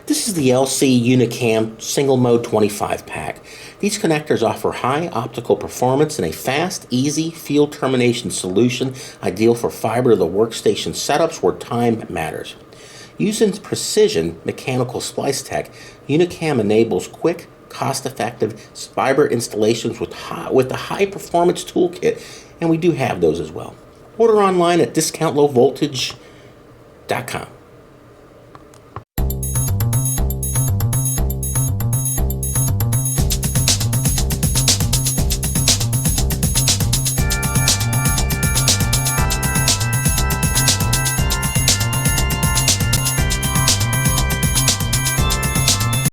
This is the LC UniCam Single Mode 25 pack. These connectors offer high optical performance and a fast, easy field termination solution ideal for fiber-to-the-workstation setups where time matters. Using precision mechanical splice tech, UniCam enables quick, cost-effective fiber installations with the high-performance toolkit, and we do have those as well. Order online at discountlowvoltage.com.